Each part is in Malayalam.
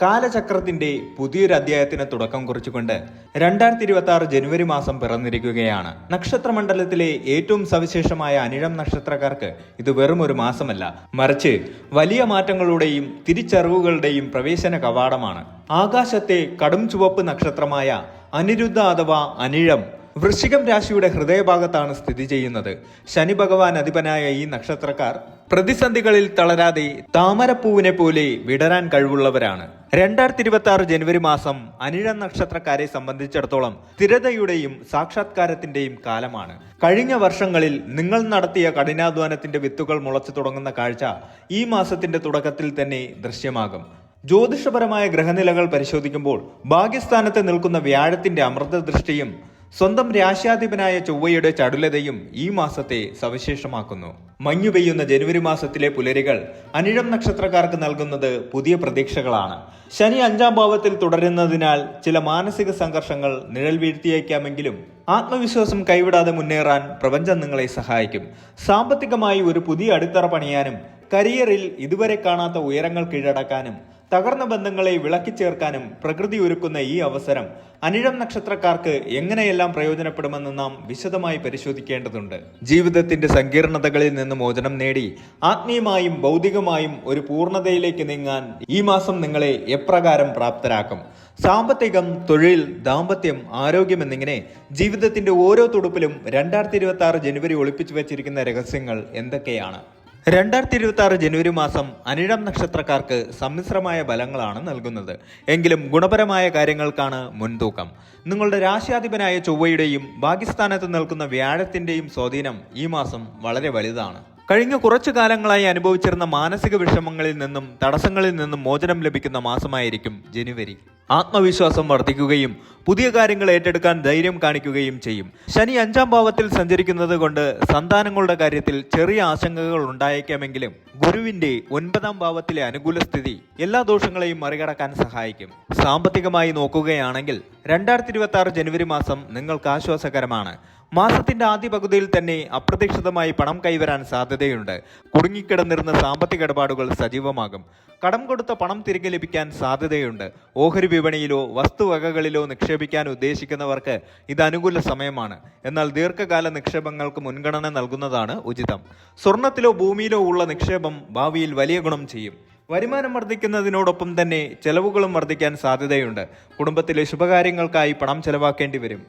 കാലചക്രത്തിന്റെ പുതിയൊരു അധ്യായത്തിന് തുടക്കം കുറിച്ചുകൊണ്ട് 2026 ജനുവരി മാസം പിറന്നിരിക്കുകയാണ്. നക്ഷത്രമണ്ഡലത്തിലെ ഏറ്റവും സവിശേഷമായ അനിഴം നക്ഷത്രക്കാർക്ക് ഇത് വെറും ഒരു മാസമല്ല, മറിച്ച് വലിയ മാറ്റങ്ങളുടെയും തിരിച്ചറിവുകളുടെയും പ്രവേശന കവാടമാണ്. ആകാശത്തെ കടും ചുവപ്പ് നക്ഷത്രമായ അനിരുദ്ധ അഥവാ അനിഴം വൃശ്ചികം രാശിയുടെ ഹൃദയഭാഗത്താണ് സ്ഥിതി ചെയ്യുന്നത്. ശനി ഭഗവാൻ അധിപനായ ഈ നക്ഷത്രക്കാർ പ്രതിസന്ധികളിൽ തളരാതെ താമരപ്പൂവിനെ പോലെ വിടരാൻ കഴിവുള്ളവരാണ്. 2026 ജനുവരി മാസം അനിഴം നക്ഷത്രക്കാരെ സംബന്ധിച്ചിടത്തോളം സ്ഥിരതയുടെയും സാക്ഷാത്കാരത്തിന്റെയും കാലമാണ്. കഴിഞ്ഞ വർഷങ്ങളിൽ നിങ്ങൾ നടത്തിയ കഠിനാധ്വാനത്തിന്റെ വിത്തുകൾ മുളച്ചു തുടങ്ങുന്ന കാഴ്ച ഈ മാസത്തിന്റെ തുടക്കത്തിൽ തന്നെ ദൃശ്യമാകും. ജ്യോതിഷപരമായ ഗ്രഹനിലകൾ പരിശോധിക്കുമ്പോൾ ഭാഗ്യസ്ഥാനത്ത് നിൽക്കുന്ന വ്യാഴത്തിന്റെ അമൃത ദൃഷ്ടിയും സ്വന്തം രാശ്യാധിപനായ ചൊവ്വയുടെ ചടുലതയും ഈ മാസത്തെ സവിശേഷമാക്കുന്നു. മഞ്ഞു പെയ്യുന്ന ജനുവരി മാസത്തിലെ പുലരികൾ അനിഴം നക്ഷത്രക്കാർക്ക് നൽകുന്നത് പുതിയ പ്രതീക്ഷകളാണ്. ശനി 5ാം ഭാവത്തിൽ തുടരുന്നതിനാൽ ചില മാനസിക സംഘർഷങ്ങൾ നിഴൽ വീഴ്ത്തിയേക്കാമെങ്കിലും ആത്മവിശ്വാസം കൈവിടാതെ മുന്നേറാൻ പ്രപഞ്ചം നിങ്ങളെ സഹായിക്കും. സാമ്പത്തികമായി ഒരു പുതിയ അടിത്തറ പണിയാനും കരിയറിൽ ഇതുവരെ കാണാത്ത ഉയരങ്ങൾ കീഴടക്കാനും തകർന്ന ബന്ധങ്ങളെ വിളക്കിച്ചേർക്കാനും പ്രകൃതി ഒരുക്കുന്ന ഈ അവസരം അനിഴം നക്ഷത്രക്കാർക്ക് എങ്ങനെയെല്ലാം പ്രയോജനപ്പെടുമെന്ന് നാം വിശദമായി പരിശോധിക്കേണ്ടതുണ്ട്. ജീവിതത്തിന്റെ സങ്കീർണതകളിൽ നിന്ന് മോചനം നേടി ആത്മീയമായും ഭൗതികമായും ഒരു പൂർണ്ണതയിലേക്ക് നീങ്ങാൻ ഈ മാസം നിങ്ങളെ എപ്രകാരം പ്രാപ്തരാക്കും? സാമ്പത്തികം, തൊഴിൽ, ദാമ്പത്യം, ആരോഗ്യം എന്നിങ്ങനെ ജീവിതത്തിന്റെ ഓരോ തുടുപ്പിലും 2026 ജനുവരി ഒളിപ്പിച്ചു വെച്ചിരിക്കുന്ന രഹസ്യങ്ങൾ എന്തൊക്കെയാണ്? 2026 ജനുവരി മാസം അനിഴം നക്ഷത്രക്കാർക്ക് സമ്മിശ്രമായ ഫലങ്ങളാണ് നൽകുന്നത്. എങ്കിലും ഗുണപരമായ കാര്യങ്ങൾക്കാണ് മുൻതൂക്കം. നിങ്ങളുടെ രാശ്യാധിപനായ ചൊവ്വയുടെയും ഭാഗ്യസ്ഥാനത്ത് നിൽക്കുന്ന വ്യാഴത്തിന്റെയും സ്വാധീനം ഈ മാസം വളരെ വലുതാണ്. കഴിഞ്ഞ കുറച്ചു കാലങ്ങളായി അനുഭവിച്ചിരുന്ന മാനസിക വിഷമങ്ങളിൽ നിന്നും തടസ്സങ്ങളിൽ നിന്നും മോചനം ലഭിക്കുന്ന മാസമായിരിക്കും ജനുവരി. ആത്മവിശ്വാസം വർദ്ധിക്കുകയും പുതിയ കാര്യങ്ങൾ ഏറ്റെടുക്കാൻ ധൈര്യം കാണിക്കുകയും ചെയ്യും. ശനി 5ാം ഭാവത്തിൽ സഞ്ചരിക്കുന്നത് കൊണ്ട് സന്താനങ്ങളുടെ കാര്യത്തിൽ ചെറിയ ആശങ്കകൾ ഉണ്ടായേക്കാമെങ്കിലും ഗുരുവിന്റെ 9ാം ഭാവത്തിലെ അനുകൂല സ്ഥിതി എല്ലാ ദോഷങ്ങളെയും മറികടക്കാൻ സഹായിക്കും. സാമ്പത്തികമായി നോക്കുകയാണെങ്കിൽ 2026 ജനുവരി മാസം നിങ്ങൾക്ക് ആശ്വാസകരമാണ്. മാസത്തിന്റെ ആദ്യ പകുതിയിൽ തന്നെ അപ്രതീക്ഷിതമായി പണം കൈവരാൻ സാധ്യതയുണ്ട്. കുടുങ്ങിക്കിടന്നിരുന്ന സാമ്പത്തിക ഇടപാടുകൾ സജീവമാകും. കടം കൊടുത്ത പണം തിരികെ ലഭിക്കാൻ സാധ്യതയുണ്ട്. ഓഹരി വിപണിയിലോ വസ്തുവകകളിലോ നിക്ഷേപിക്കാൻ ഉദ്ദേശിക്കുന്നവർക്ക് ഇത് അനുകൂല സമയമാണ്. എന്നാൽ ദീർഘകാല നിക്ഷേപങ്ങൾക്ക് മുൻഗണന നൽകുന്നതാണ് ഉചിതം. സ്വർണത്തിലോ ഭൂമിയിലോ ഉള്ള നിക്ഷേപം ഭാവിയിൽ വലിയ ഗുണം ചെയ്യും. വരുമാനം വർദ്ധിക്കുന്നതിനോടൊപ്പം തന്നെ ചെലവുകളും വർദ്ധിക്കാൻ സാധ്യതയുണ്ട്. കുടുംബത്തിലെ ശുഭകാര്യങ്ങൾക്കായി പണം ചെലവാക്കേണ്ടി വരും.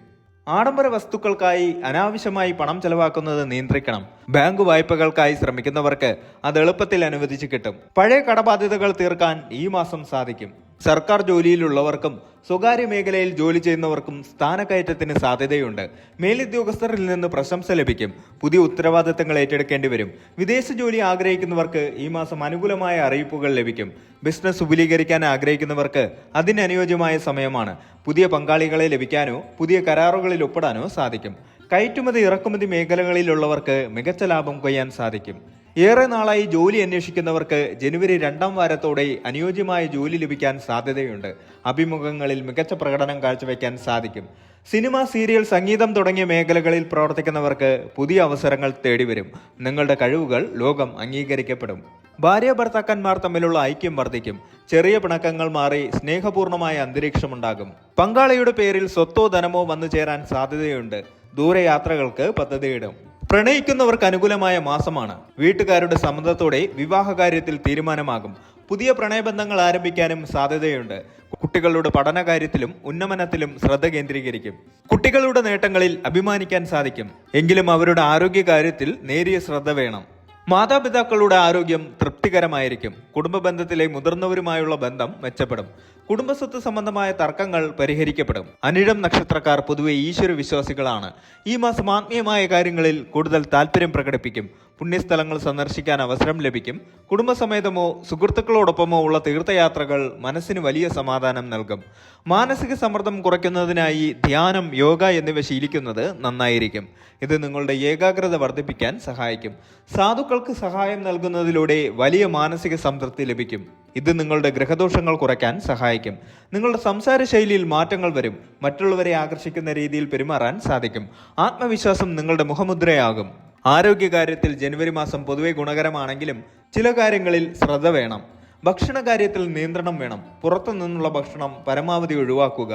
ആഡംബര വസ്തുക്കൾക്കായി അനാവശ്യമായി പണം ചെലവാക്കുന്നത് നിയന്ത്രിക്കണം. ബാങ്ക് വായ്പകൾക്കായി ശ്രമിക്കുന്നവർക്ക് അത് എളുപ്പത്തിൽ അനുവദിച്ചു കിട്ടും. പഴയ കടബാധ്യതകൾ തീർക്കാൻ ഈ മാസം സാധിക്കും. സർക്കാർ ജോലിയിലുള്ളവർക്കും സ്വകാര്യ മേഖലയിൽ ജോലി ചെയ്യുന്നവർക്കും സ്ഥാനക്കയറ്റത്തിന് സാധ്യതയുണ്ട്. മേലുദ്യോഗസ്ഥരിൽ നിന്ന് പ്രശംസ ലഭിക്കും. പുതിയ ഉത്തരവാദിത്തങ്ങൾ ഏറ്റെടുക്കേണ്ടി വരും. വിദേശ ജോലി ആഗ്രഹിക്കുന്നവർക്ക് ഈ മാസം അനുകൂലമായ അറിയിപ്പുകൾ ലഭിക്കും. ബിസിനസ് വിപുലീകരിക്കാൻ ആഗ്രഹിക്കുന്നവർക്ക് അതിനനുയോജ്യമായ സമയമാണ്. പുതിയ പങ്കാളികളെ ലഭിക്കാനോ പുതിയ കരാറുകളിൽ ഒപ്പിടാനോ സാധിക്കും. കയറ്റുമതി ഇറക്കുമതി മേഖലകളിലുള്ളവർക്ക് മികച്ച ലാഭം കൊയ്യാൻ സാധിക്കും. ഏറെ നാളായി ജോലി അന്വേഷിക്കുന്നവർക്ക് ജനുവരി 2ാം വാരത്തോടെ അനുയോജ്യമായ ജോലി ലഭിക്കാൻ സാധ്യതയുണ്ട്. അഭിമുഖങ്ങളിൽ മികച്ച പ്രകടനം കാഴ്ചവെക്കാൻ സാധിക്കും. സിനിമ, സീരിയൽ, സംഗീതം തുടങ്ങിയ മേഖലകളിൽ പ്രവർത്തിക്കുന്നവർക്ക് പുതിയ അവസരങ്ങൾ തേടിവരും. നിങ്ങളുടെ കഴിവുകൾ ലോകം അംഗീകരിക്കപ്പെടും. ഭാര്യ ഭർത്താക്കന്മാർ തമ്മിലുള്ള ഐക്യം വർദ്ധിക്കും. ചെറിയ പിണക്കങ്ങൾ മാറി സ്നേഹപൂർണമായ അന്തരീക്ഷമുണ്ടാകും. പങ്കാളിയുടെ പേരിൽ സ്വത്തോ ധനമോ വന്നു ചേരാൻ സാധ്യതയുണ്ട്. ദൂരയാത്രകൾക്ക് പദ്ധതിയിടും. പ്രണയിക്കുന്നവർക്ക് അനുകൂലമായ മാസമാണ്. വീട്ടുകാരുടെ സമ്മതത്തോടെ വിവാഹകാര്യത്തിൽ തീരുമാനമാകും. പുതിയ പ്രണയബന്ധങ്ങൾ ആരംഭിക്കാനും സാധ്യതയുണ്ട്. കുട്ടികളുടെ പഠനകാര്യത്തിലും ഉന്നമനത്തിലും ശ്രദ്ധ കേന്ദ്രീകരിക്കും. കുട്ടികളുടെ നേട്ടങ്ങളിൽ അഭിമാനിക്കാൻ സാധിക്കും. എങ്കിലും അവരുടെ ആരോഗ്യകാര്യത്തിൽ നേരിയ ശ്രദ്ധ വേണം. മാതാപിതാക്കളുടെ ആരോഗ്യം തൃപ്തികരമായിരിക്കും. കുടുംബ ബന്ധത്തിലെ മുതിർന്നവരുമായുള്ള ബന്ധം മെച്ചപ്പെടും. കുടുംബസ്വത്ത് സംബന്ധമായ തർക്കങ്ങൾ പരിഹരിക്കപ്പെടും. അനിഴം നക്ഷത്രക്കാർ പൊതുവെ ഈശ്വര വിശ്വാസികളാണ്. ഈ മാസം ആത്മീയമായ കാര്യങ്ങളിൽ കൂടുതൽ താല്പര്യം പ്രകടിപ്പിക്കും. പുണ്യസ്ഥലങ്ങൾ സന്ദർശിക്കാൻ അവസരം ലഭിക്കും. കുടുംബസമേതമോ സുഹൃത്തുക്കളോടൊപ്പമോ ഉള്ള തീർത്ഥയാത്രകൾ മനസ്സിന് വലിയ സമാധാനം നൽകും. മാനസിക സമ്മർദ്ദം കുറയ്ക്കുന്നതിനായി ധ്യാനം, യോഗ എന്നിവ ശീലിക്കുന്നത് നന്നായിരിക്കും. ഇത് നിങ്ങളുടെ ഏകാഗ്രത വർദ്ധിപ്പിക്കാൻ സഹായിക്കും. സാധുക്കൾക്ക് സഹായം നൽകുന്നതിലൂടെ വലിയ മാനസിക സംതൃപ്തി ലഭിക്കും. ഇത് നിങ്ങളുടെ ഗ്രഹദോഷങ്ങൾ കുറയ്ക്കാൻ സഹായിക്കും. നിങ്ങളുടെ സംസാര ശൈലിയിൽ മാറ്റങ്ങൾ വരും. മറ്റുള്ളവരെ ആകർഷിക്കുന്ന രീതിയിൽ പെരുമാറാൻ സാധിക്കും. ആത്മവിശ്വാസം നിങ്ങളുടെ മുഖമുദ്രയാകും. ആരോഗ്യകാര്യത്തിൽ ജനുവരി മാസം പൊതുവെ ഗുണകരമാണെങ്കിലും ചില കാര്യങ്ങളിൽ ശ്രദ്ധ വേണം. ഭക്ഷണ കാര്യത്തിൽ നിയന്ത്രണം വേണം. പുറത്തു നിന്നുള്ള ഭക്ഷണം പരമാവധി ഒഴിവാക്കുക.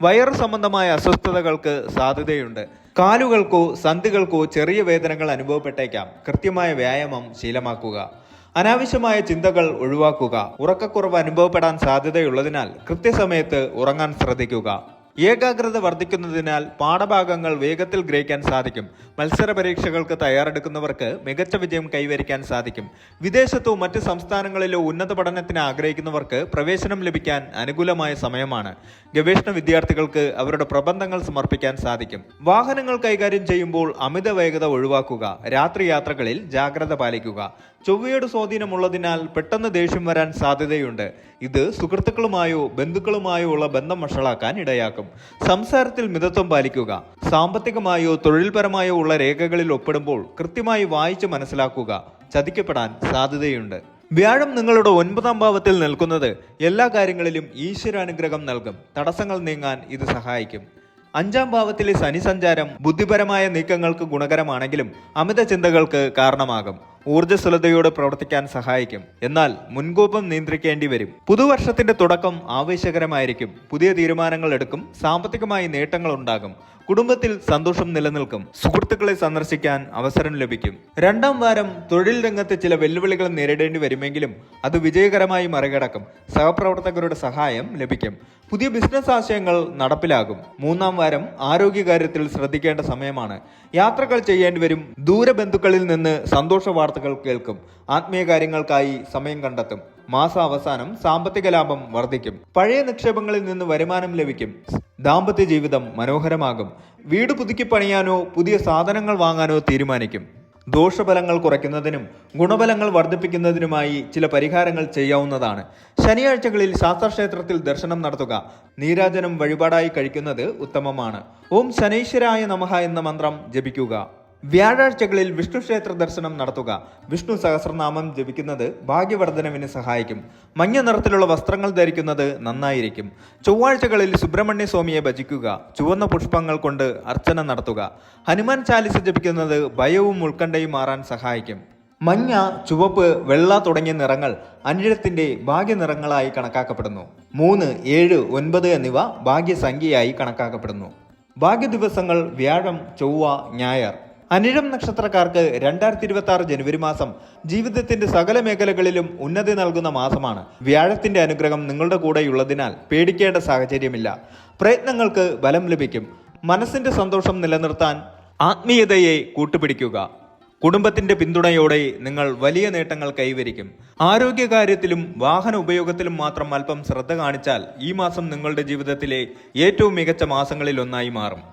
വയറു സംബന്ധമായ അസ്വസ്ഥതകൾക്ക് സാധ്യതയുണ്ട്. കാലുകൾക്കോ സന്ധികൾക്കോ ചെറിയ വേദനകൾ അനുഭവപ്പെട്ടേക്കാം. കൃത്യമായ വ്യായാമം ശീലമാക്കുക. അനാവശ്യമായ ചിന്തകൾ ഒഴിവാക്കുക. ഉറക്കക്കുറവ് അനുഭവപ്പെടാൻ സാധ്യതയുള്ളതിനാൽ കൃത്യസമയത്ത് ഉറങ്ങാൻ ശ്രദ്ധിക്കുക. ഏകാഗ്രത വർദ്ധിക്കുന്നതിനാൽ പാഠഭാഗങ്ങൾ വേഗത്തിൽ ഗ്രഹിക്കാൻ സാധിക്കും. മത്സര പരീക്ഷകൾക്ക് തയ്യാറെടുക്കുന്നവർക്ക് മികച്ച വിജയം കൈവരിക്കാൻ സാധിക്കും. വിദേശത്തോ മറ്റ് സംസ്ഥാനങ്ങളിലോ ഉന്നത പഠനത്തിന് ആഗ്രഹിക്കുന്നവർക്ക് പ്രവേശനം ലഭിക്കാൻ അനുകൂലമായ സമയമാണ്. ഗവേഷണ വിദ്യാർത്ഥികൾക്ക് അവരുടെ പ്രബന്ധങ്ങൾ സമർപ്പിക്കാൻ സാധിക്കും. വാഹനങ്ങൾ കൈകാര്യം ചെയ്യുമ്പോൾ അമിത വേഗത ഒഴിവാക്കുക. രാത്രി യാത്രകളിൽ ജാഗ്രത പാലിക്കുക. ചൊവ്വയുടെ സ്വാധീനമുള്ളതിനാൽ പെട്ടെന്ന് ദേഷ്യം വരാൻ സാധ്യതയുണ്ട്. ഇത് സുഹൃത്തുക്കളുമായോ ബന്ധുക്കളുമായോ ഉള്ള ബന്ധം വഷളാക്കാൻ ഇടയാക്കും. സംസാരത്തിൽ മിതത്വം പാലിക്കുക. സാമ്പത്തികമായോ തൊഴിൽപരമായോ ഉള്ള രേഖകളിൽ ഒപ്പിടുമ്പോൾ കൃത്യമായി വായിച്ച് മനസ്സിലാക്കുക. ചതിക്കപ്പെടാൻ സാധ്യതയുണ്ട്. വ്യാഴം നിങ്ങളുടെ 9ാം ഭാവത്തിൽ നിൽക്കുന്നത് എല്ലാ കാര്യങ്ങളിലും ഈശ്വരാനുഗ്രഹം നൽകും. തടസ്സങ്ങൾ നീങ്ങാൻ ഇത് സഹായിക്കും. 5ാം ഭാവത്തിലെ ശനി സഞ്ചാരം ബുദ്ധിപരമായ നീക്കങ്ങൾക്ക് ഗുണകരമാണെങ്കിലും അമിത ചിന്തകൾക്ക് കാരണമാകും. ഊർജ്ജസ്വലതയോടെ പ്രവർത്തിക്കാൻ സഹായിക്കും. എന്നാൽ മുൻകോപം നിയന്ത്രിക്കേണ്ടി വരും. പുതുവർഷത്തിന്റെ തുടക്കം ആവേശകരമായിരിക്കും. പുതിയ തീരുമാനങ്ങൾ എടുക്കും. സാമ്പത്തികമായി നേട്ടങ്ങൾ ഉണ്ടാകും. കുടുംബത്തിൽ സന്തോഷം നിലനിൽക്കും. സുഹൃത്തുക്കളെ സന്ദർശിക്കാൻ അവസരം ലഭിക്കും. 2ാം വാരം തൊഴിൽ രംഗത്ത് ചില വെല്ലുവിളികൾ നേരിടേണ്ടി വരുമെങ്കിലും അത് വിജയകരമായി മറികടക്കും. സഹപ്രവർത്തകരുടെ സഹായം ലഭിക്കും. പുതിയ ബിസിനസ് ആശയങ്ങൾ നടപ്പിലാകും. 3ാം വാരം ആരോഗ്യകാര്യത്തിൽ ശ്രദ്ധിക്കേണ്ട സമയമാണ്. യാത്രകൾ ചെയ്യേണ്ടി വരും. ദൂരബന്ധുക്കളിൽ നിന്ന് സന്തോഷ വാർത്തകൾ കേൾക്കും. ആത്മീയ കാര്യങ്ങൾക്കായി സമയം കണ്ടെത്തും. മാസാവസാനം സാമ്പത്തിക ലാഭം വർദ്ധിക്കും. പഴയ നിക്ഷേപങ്ങളിൽ നിന്ന് വരുമാനം ലഭിക്കും. ദാമ്പത്യ ജീവിതം മനോഹരമാകും. വീട് പുതുക്കി പണിയാനോ പുതിയ സാധനങ്ങൾ വാങ്ങാനോ തീരുമാനിക്കും. ദോഷഫലങ്ങൾ കുറയ്ക്കുന്നതിനും ഗുണഫലങ്ങൾ വർദ്ധിപ്പിക്കുന്നതിനുമായി ചില പരിഹാരങ്ങൾ ചെയ്യാവുന്നതാണ്. ശനിയാഴ്ചകളിൽ ശാസ്താക്ഷേത്രത്തിൽ ദർശനം നടത്തുക. നീരാജനം വഴിപാടായി കഴിക്കുന്നത് ഉത്തമമാണ്. ഓം ശനൈശ്വരായ നമഃ എന്ന മന്ത്രം ജപിക്കുക. വ്യാഴാഴ്ചകളിൽ വിഷ്ണു ക്ഷേത്ര ദർശനം നടത്തുക. വിഷ്ണു സഹസ്രനാമം ജപിക്കുന്നത് ഭാഗ്യവർദ്ധനവിന് സഹായിക്കും. മഞ്ഞ നിറത്തിലുള്ള വസ്ത്രങ്ങൾ ധരിക്കുന്നത് നന്നായിരിക്കും. ചൊവ്വാഴ്ചകളിൽ സുബ്രഹ്മണ്യ സ്വാമിയെ ഭജിക്കുക. ചുവന്ന പുഷ്പങ്ങൾ കൊണ്ട് അർച്ചന നടത്തുക. ഹനുമാൻ ചാലിസ ജപിക്കുന്നത് ഭയവും ഉത്കണ്ഠയും മാറാൻ സഹായിക്കും. മഞ്ഞ, ചുവപ്പ്, വെള്ള തുടങ്ങിയ നിറങ്ങൾ അനിഴത്തിന്റെ ഭാഗ്യനിറങ്ങളായി കണക്കാക്കപ്പെടുന്നു. 3, 7, 9 എന്നിവ ഭാഗ്യസംഖ്യയായി കണക്കാക്കപ്പെടുന്നു. ഭാഗ്യദിവസങ്ങൾ വ്യാഴം, ചൊവ്വ, ഞായർ. അനിഴം നക്ഷത്രക്കാർക്ക് 2026 ജനുവരി മാസം ജീവിതത്തിന്റെ സകല മേഖലകളിലും ഉന്നതി നൽകുന്ന മാസമാണ്. വ്യാഴത്തിന്റെ അനുഗ്രഹം നിങ്ങളുടെ കൂടെയുള്ളതിനാൽ പേടിക്കേണ്ട സാഹചര്യമില്ല. പ്രയത്നങ്ങൾക്ക് ബലം ലഭിക്കും. മനസ്സിന്റെ സന്തോഷം നിലനിർത്താൻ ആത്മീയതയെ കൂട്ടുപിടിക്കുക. കുടുംബത്തിന്റെ പിന്തുണയോടെ നിങ്ങൾ വലിയ നേട്ടങ്ങൾ കൈവരിക്കും. ആരോഗ്യകാര്യത്തിലും വാഹന ഉപയോഗത്തിലും മാത്രം അല്പം ശ്രദ്ധ കാണിച്ചാൽ ഈ മാസം നിങ്ങളുടെ ജീവിതത്തിലെ ഏറ്റവും മികച്ച മാസങ്ങളിൽ ഒന്നായി മാറും.